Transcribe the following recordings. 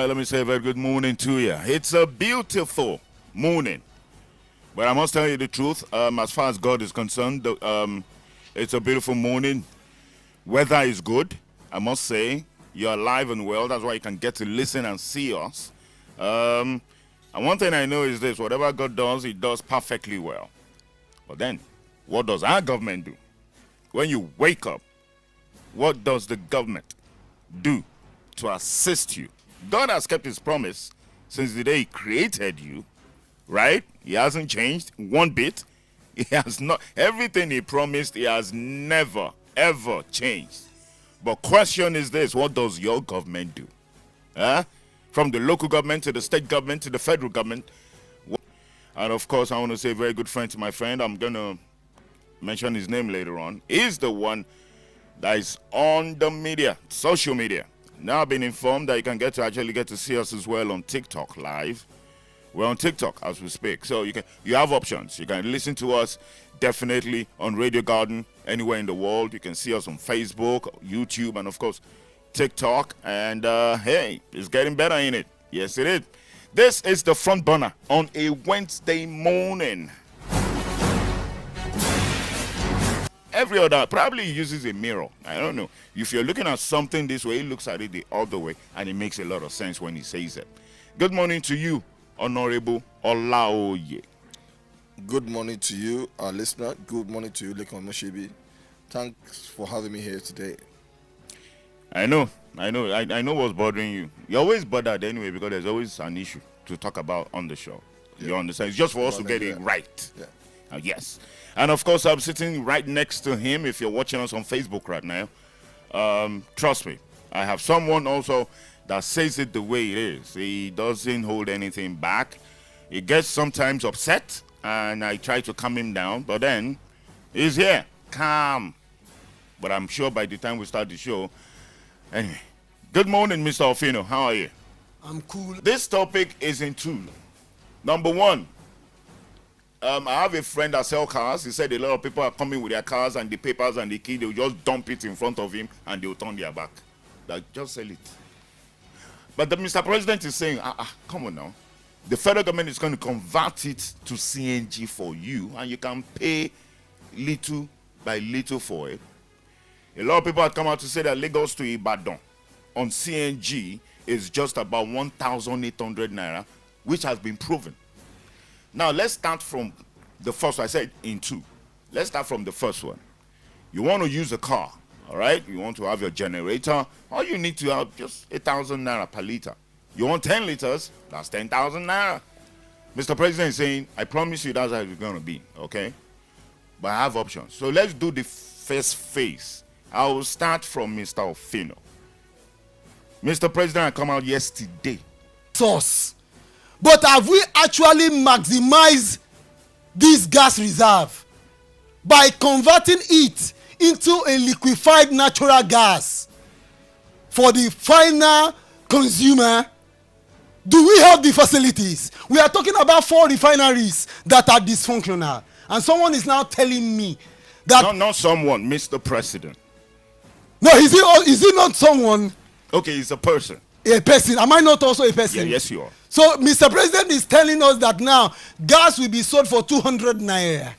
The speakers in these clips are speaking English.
right, let me say a very good morning to you. It's a beautiful morning. But I must tell you the truth, as far as God is concerned, it's a beautiful morning. Weather is good, I must say. You're alive and well. That's why you can get to listen and see us. And one thing I know is this: whatever God does, He does perfectly well. But then, what does our government do? When you wake up, what does the government do to assist you? God has kept His promise since the day He created you, right? He hasn't changed one bit. He has not. Everything He promised, He has never, ever changed. But question is this: what does your government do? From the local government to the state government to the federal government. And of course, I want to say a very good friend to my friend. I'm going to mention his name later on. He's the one that is on the media, social media. Now I've been informed that you can actually get to see us as well on TikTok live. We're on TikTok as we speak. So you have options. You can listen to us definitely on Radio Garden anywhere in the world. You can see us on Facebook, YouTube, and of course TikTok. And hey, it's getting better, ain't it? Yes, it is. This is the front burner on a Wednesday morning. Every other probably uses a mirror. I don't know. If you're looking at something this way, he looks at it the other way, and it makes a lot of sense when he says it. Good morning to you, Honorable Olaoye. Good morning to you, our listener. Good morning to you, Lekan Omosebi. Thanks for having me here today. I know what's bothering you. You're always bothered anyway because there's always an issue to talk about on the show. Yeah. You understand? It's just for us to get it right. Yeah. Yes. And of course, I'm sitting right next to him. If you're watching us on Facebook right now, trust me, I have someone also that says it the way it is. He doesn't hold anything back. He gets sometimes upset, and I try to calm him down, but then he's here, calm. But I'm sure by the time we start the show, anyway. Good morning, Mr. Ofino. How are you? I'm cool. This topic is in two. Number one, I have a friend that sells cars. He said a lot of people are coming with their cars and the papers and the key. They'll just dump it in front of him and they'll turn their back. Like, just sell it. But the Mr. President is saying, come on now. The federal government is going to convert it to CNG for you, and you can pay little by little for it. A lot of people have come out to say that Lagos to Ibadan on CNG is just about 1,800 naira, which has been proven. Now, let's start from the first one. I said in two. Let's start from the first one. You want to use a car, all right? You want to have your generator. All you need to have just 1,000 naira per liter. You want 10 liters, that's 10,000 naira. Mr. President is saying, I promise you that's how it's going to be, okay? But I have options. So let's do the first phase. I will start from Mr. Ofino. Mr. President, I come out yesterday. Source. But have we actually maximized this gas reserve by converting it into a liquefied natural gas for the final consumer? Do we have the facilities? We are talking about 4 refineries that are dysfunctional. And someone is now telling me that... Not someone, Mr. President. No, is he not someone? Okay, he's a person. A person. Am I not also a person? Yeah, yes, you are. So, Mr. President is telling us that now gas will be sold for 200 naira.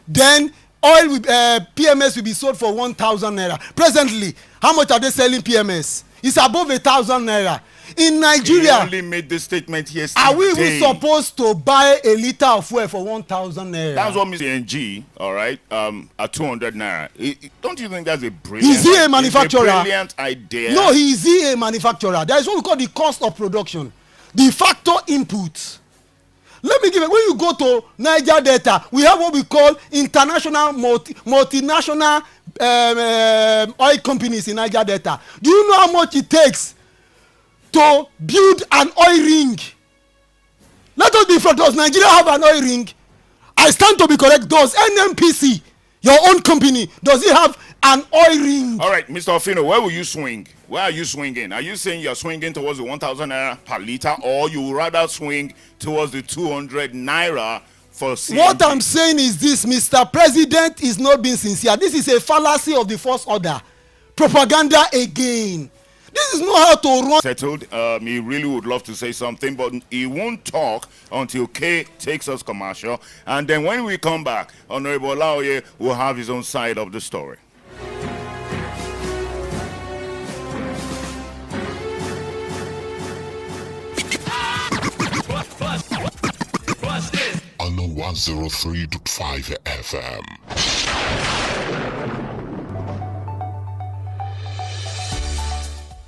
Then PMS will be sold for 1,000 naira. Presently, how much are they selling PMS? It's above 1,000 naira. In Nigeria, he only made this statement yesterday. Are we even supposed to buy a liter of fuel for 1,000 naira? That's what Mr. NG, all right, at 200 naira. Don't you think that's a brilliant? Is he a manufacturer? It's a brilliant idea. No, is he a manufacturer? There is what we call the cost of production, the factor input. Let me give it. When you go to Niger Delta, we have what we call international multinational oil companies in Niger Delta. Do you know how much it takes to build an oil ring? Let us be frank. Does Nigeria have an oil ring? I stand to be correct. Does NNPC, your own company, does it have an oil ring? All right, Mr. Ofino, where will you swing? Where are you swinging? Are you saying you're swinging towards the 1,000 naira per liter, or you would rather swing towards the 200 naira for CNG? What I'm saying is this: Mr. President is not being sincere. This is a fallacy of the first order. Propaganda again. This is not how to run. Settled. He really would love to say something, but he won't talk until K takes us commercial. And then when we come back, Honorable Laoye will have his own side of the story. On the 103.5 FM.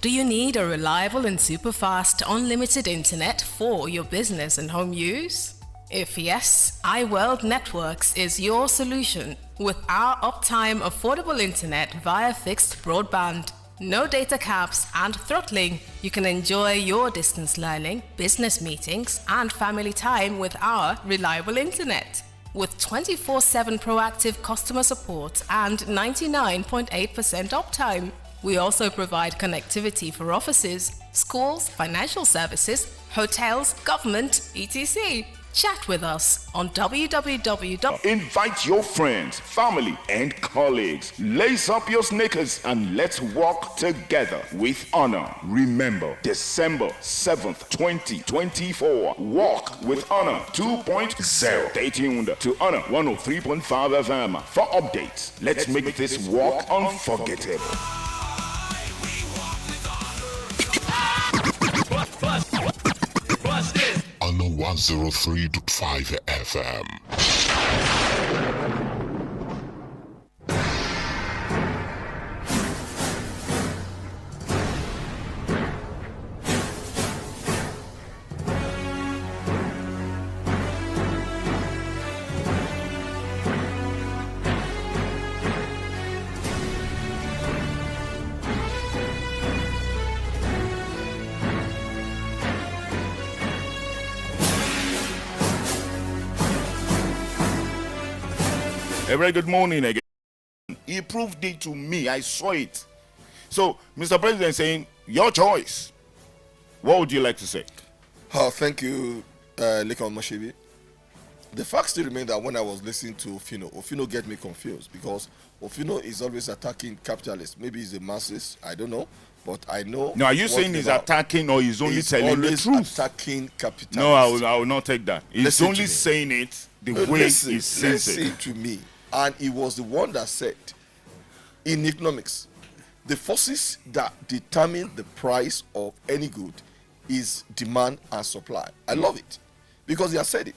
Do you need a reliable and super fast unlimited internet for your business and home use? If yes, iWorld Networks is your solution with our uptime affordable internet via fixed broadband. No data caps and throttling. You can enjoy your distance learning, business meetings, and family time with our reliable internet. With 24/7 proactive customer support and 99.8% uptime. We also provide connectivity for offices, schools, financial services, hotels, government, etc. Chat with us on www. Invite your friends, family, and colleagues. Lace up your sneakers and let's walk together with honor. Remember, December 7th, 2024. Walk with Honor 2.0. Stay tuned to Honor 103.5 FM for updates. Let's make this walk unforgettable. On the 103.5 FM. A very good morning again. He proved it to me. I saw it. So, Mr. President saying, your choice. What would you like to say? Thank you, Lekan Omosebi. The fact still remains that when I was listening to Ofino get me confused because Ofino is always attacking capitalists. Maybe he's the masses, I don't know. But I know. Now, are you saying he's attacking or he's only telling the truth? Attacking capitalists. No, I will not take that. He's only saying it the way he says it. Listen to me. And he was the one that said, in economics, the forces that determine the price of any good is demand and supply. I love it because he has said it.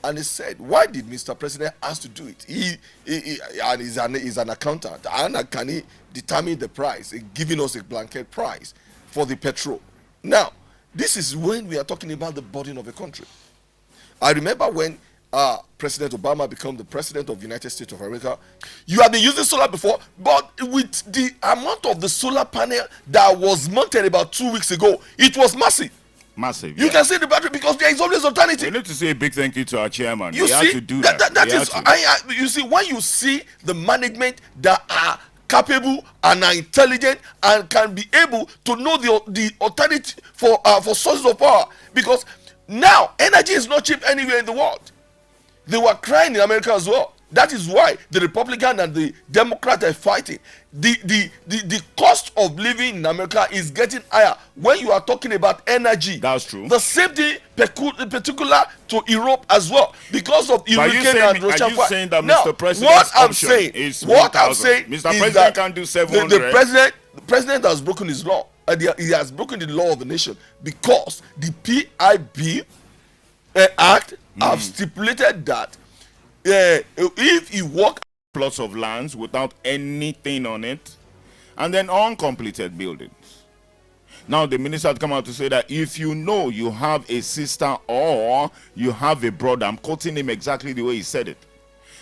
And he said, why did Mr. President ask to do it? And he's an accountant. And can he determine the price, giving us a blanket price for the petrol? Now, this is when we are talking about the burden of a country. I remember when President Obama became the president of the United States of America. You have been using solar before, but with the amount of the solar panel that was mounted about 2 weeks ago, it was massive. Massive. You can see the battery because there is always alternative. We need to say a big thank you to our chairman. You he see, had to do that. You see, when you see the management that are capable and are intelligent and can be able to know the alternative for sources of power, because now energy is not cheap anywhere in the world. They were crying in America as well. That is why the Republican and the Democrat are fighting. The cost of living in America is getting higher when you are talking about energy. That's true. The same thing particular to Europe as well because of hurricane and Russian fire. Are you saying that now, Mr. President's option is 1,000? Mr. President can't do 700. The president has broken his law. He has broken the law of the nation because the PIB Act have stipulated that if you walk plots of lands without anything on it, and then uncompleted buildings. Now the minister had come out to say that if you know you have a sister or you have a brother, I'm quoting him exactly the way he said it.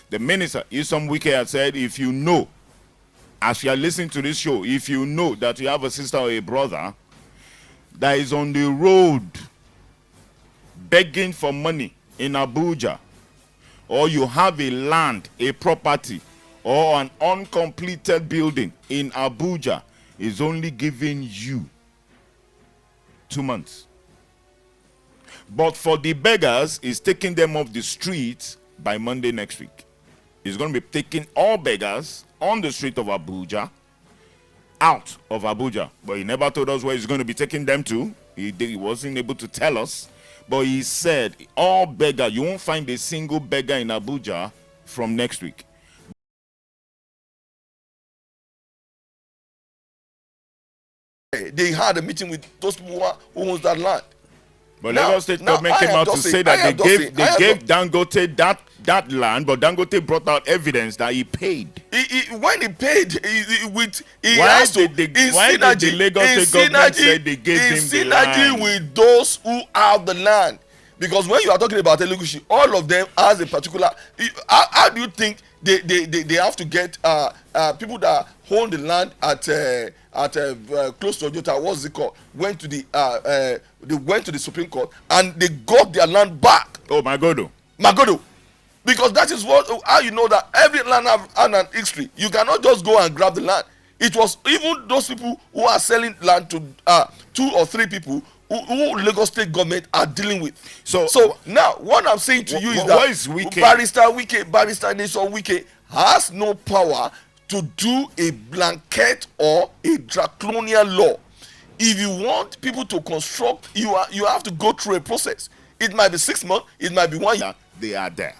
The minister, Isom Wike, had said, if you know, as you are listening to this show, if you know that you have a sister or a brother that is on the road begging for money in Abuja, or you have a land, a property, or an uncompleted building in Abuja, is only giving you 2 months. But for the beggars, is taking them off the streets by Monday next week. He's going to be taking all beggars on the street of Abuja out of Abuja. But he never told us where he's going to be taking them to. He wasn't able to tell us. But he said, all beggars, you won't find a single beggar in Abuja from next week. They had a meeting with those people who owns that land. But Lagos State government came out to say that they gave Dangote that land, but Dangote brought out evidence that he paid. When he paid, why did the Lagos State government say they gave him the land? With those who have the land. Because when you are talking about Elegushi, all of them has a particular. How do you think they have to get people that own the land at close to Ojota? What's it called? They went to the Supreme Court and they got their land back. Oh, Magodo. Because that is how you know that every land has an history. You cannot just go and grab the land. It was even those people who are selling land to 2 or 3 people who Lagos State government are dealing with. So now what I'm saying to you is that Barrister Nation Wike has no power to do a blanket or a draconian law. If you want people to construct, you have to go through a process. It might be 6 months, it might be 1 year. They are there.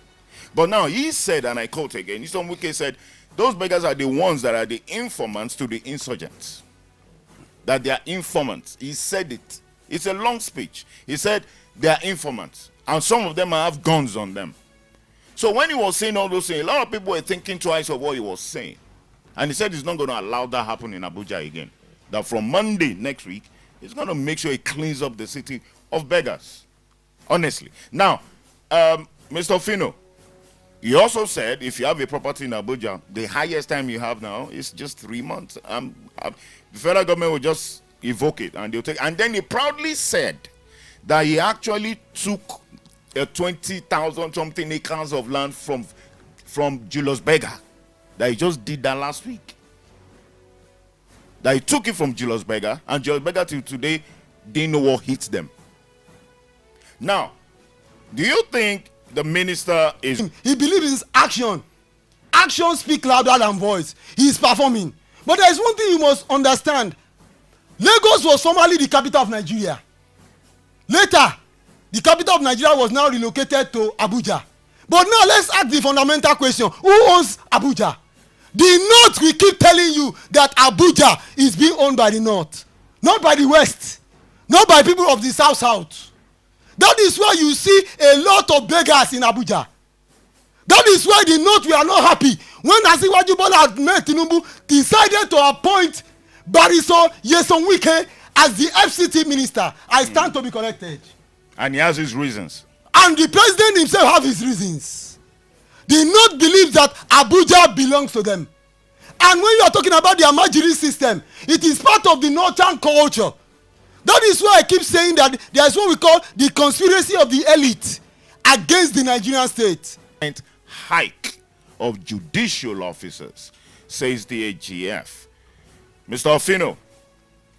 But now he said, and I quote again, Mr. Wike said, those beggars are the ones that are the informants to the insurgents. That they are informants. He said it. It's a long speech. He said they are informants. And some of them have guns on them. So when he was saying all those things, a lot of people were thinking twice of what he was saying. And he said he's not going to allow that happen in Abuja again. That from Monday next week, he's going to make sure he cleans up the city of beggars. Honestly. Now, Mr. Fino, he also said if you have a property in Abuja, the highest time you have now is just 3 months. The federal government will just evoke it and they'll take. And then he proudly said that he actually took 20,000 something acres of land from Julius Berger. That he just did that last week. That he took it from Julius Berger, and Julius Berger till today didn't know what hit them. Now, do you think the minister is... He believes in action. Action speaks louder than voice. He is performing. But there is one thing you must understand. Lagos was formerly the capital of Nigeria. Later, the capital of Nigeria was now relocated to Abuja. But now let's ask the fundamental question. Who owns Abuja? The North will keep telling you that Abuja is being owned by the North. Not by the West. Not by people of the South. That is why you see a lot of beggars in Abuja. That is why the North were not happy when Asiwaju Bola Ahmed Tinubu decided to appoint Barrister Nyesom Wike as the FCT minister. I stand to be corrected. And he has his reasons. And the president himself have his reasons. The North believes that Abuja belongs to them. And when you are talking about the Amajiri system, it is part of the Northern culture. That is why I keep saying that there is what we call the conspiracy of the elite against the Nigerian state. Hike of judicial officers, says the AGF. Mr. Ofino,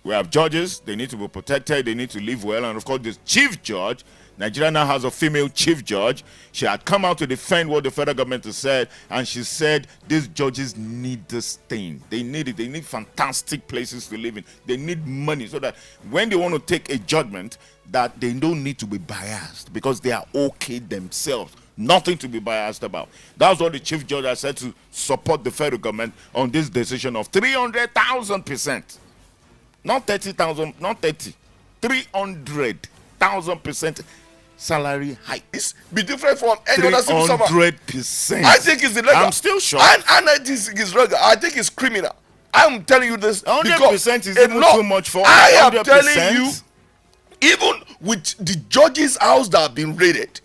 we have judges, they need to be protected, they need to live well, and of course this chief judge, Nigeria now has a female chief judge. She had come out to defend what the federal government has said, and she said these judges need this thing. They need it. They need fantastic places to live in. They need money so that when they want to take a judgment, that they don't need to be biased because they are okay themselves. Nothing to be biased about. That's what the chief judge has said to support the federal government on this decision of 300,000%. Not 30,000, not 30. 300,000% salary hike. It's be different from any other civil servant. 300%. I think it's illegal. I'm still shocked. And I think it's regular. I think it's criminal. I'm telling you this 100% is even too much for 100%. I am telling you, even with the judges' house that have been raided,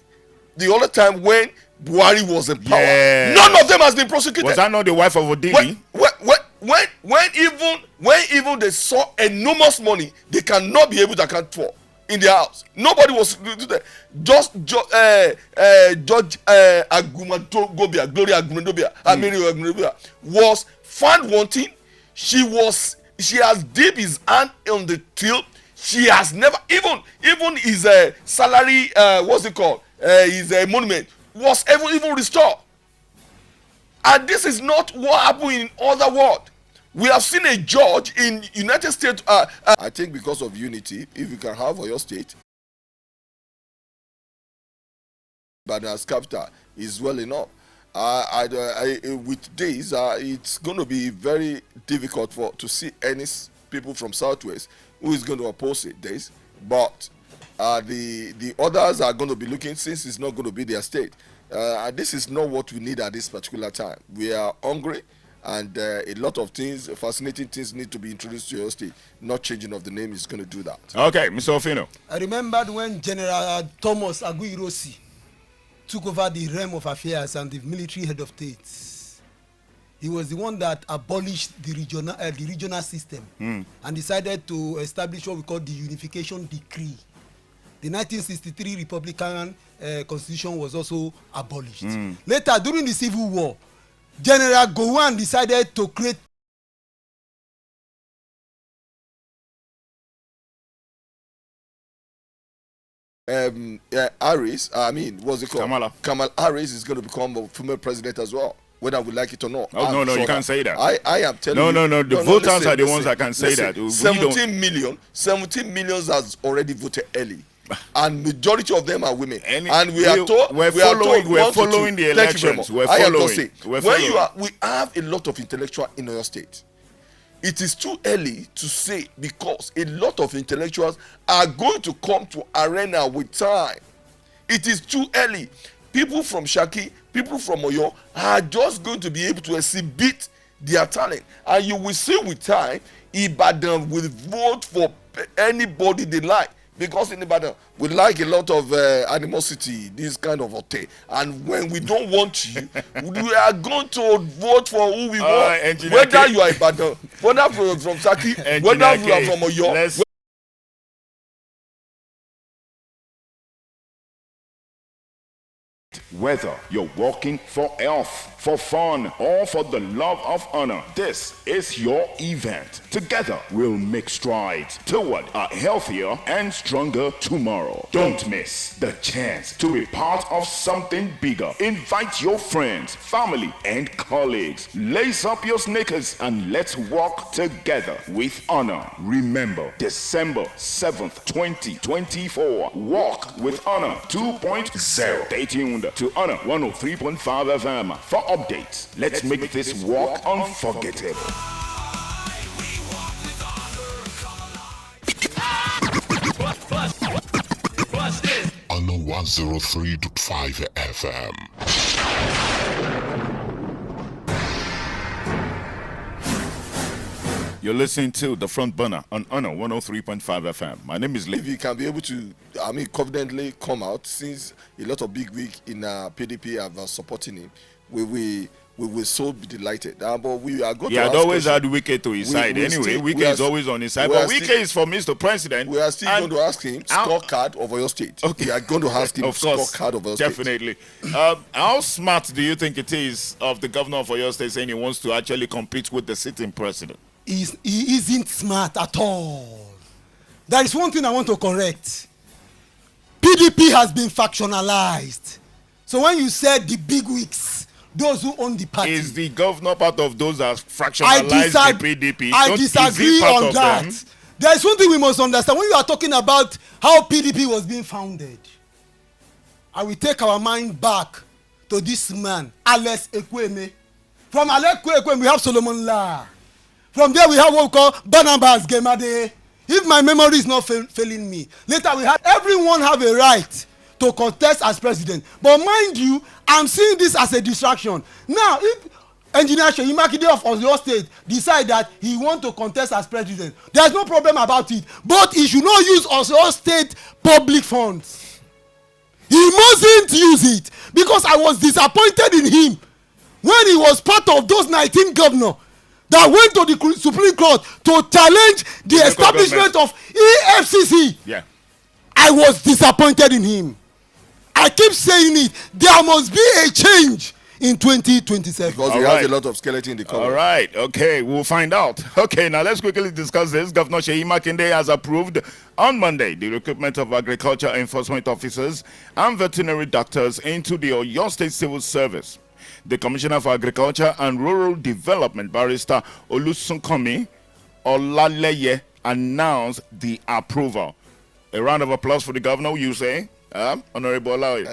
the other time when Buhari was in power, none of them has been prosecuted. Was that not the wife of Odili? When even they saw enormous money they cannot be able to account for in their house, nobody was there. Just Judge Agumantogobia, Gloria Agumantogobia, was found wanting. She has dipped his hand on the till. She has never even his salary, what's it called? His monument was even restored. And this is not what happened in other world. We have seen a judge in United States. I think because of unity, if you can have your state, but as capital is well enough. With days, it's going to be very difficult to see any people from Southwest who is going to oppose it. Days, but the others are going to be looking, since it's not going to be their state. This is not what we need at this particular time. We are hungry, and a lot of things, fascinating things, need to be introduced to your state. Not changing of the name is going to do that. Okay, Mr. Ofino. I remembered when General Thomas Aguiyi-Ironsi took over the realm of affairs and the military head of states. He was the one that abolished the regional system and decided to establish what we call the Unification Decree. The 1963 Republican Constitution was also abolished. Later, during the Civil War, General Gowon decided to create Harris, what's it called? Kamala Harris is going to become a female president as well, whether we like it or not. Oh, no, you can't say that. I am telling you. No. The voters are the ones that can say that. 17 million has already voted early. And majority of them are women. And we are told we're following the elections. We have a lot of intellectuals in our state. It is too early to say, because a lot of intellectuals are going to come to arena with time. It is too early. People from Shaki, people from Oyo are just going to be able to exhibit their talent. And you will see with time, Ibadan will vote for anybody they like. Because in Ibadan, we like a lot of animosity, this kind of hotel. And when we don't want you, we are going to vote for who we want. Whether you are Ibadan, whether from Saki, whether you are from Oyo. Whether you're working for health, for fun, or for the love of honor, this is your event. Together, we'll make strides toward a healthier and stronger tomorrow. Don't miss the chance to be part of something bigger. Invite your friends, family, and colleagues. Lace up your sneakers and let's walk together with honor. Remember, December 7th, 2024, Walk with Honor 2.0. Stay tuned to Honor 103.5 FM for updates. Let's make this walk unforgettable. Honor 103.5 FM. You're listening to The Front Burner on Honor 103.5 FM. My name is If you can be able to, confidently come out, since a lot of big wig in PDP are supporting him, we will so be delighted. But we are going to I'd always had Wike to his side. Anyway, Wike is always on his side. But Wike is for Mr. President. We are still going to ask him scorecard of your state. Okay. We are going to ask him scorecard of your state. Definitely. How smart do you think it is of the governor of Oyo State saying he wants to actually compete with the sitting president? He isn't smart at all. There is one thing I want to correct. PDP has been factionalized. So when you said the big wigs, those who own the party, is the governor part of those that fractionalize the PDP? I disagree on that. There is one thing we must understand. When you are talking about how PDP was being founded, I will take our mind back to this man, Alex Ekweme. From Alex Ekweme, we have Solomon La. From there, we have what we call Barnabas Gemade. If my memory is not failing me, later we had everyone have a right to contest as president. But mind you, I'm seeing this as a distraction. Now, if Engineer Seyi Makinde of Oyo State decide that he want to contest as president, there's no problem about it. But he should not use Oyo State public funds. He mustn't use it, because I was disappointed in him when he was part of those 19 governors that went to the Supreme Court to challenge the establishment of EFCC. Yeah. I was disappointed in him. I keep saying it. There must be a change in 2027. Because he has a lot of skeleton in the cupboard. All right. Okay. We'll find out. Okay. Now let's quickly discuss this. Governor Seyi Makinde has approved on Monday the recruitment of agriculture enforcement officers and veterinary doctors into the Oyo State Civil Service. the Commissioner for Agriculture and Rural Development, Barrister Olusunkanmi Olaleye, announced the approval. A round of applause for the governor, you say? Honorable Olaoye.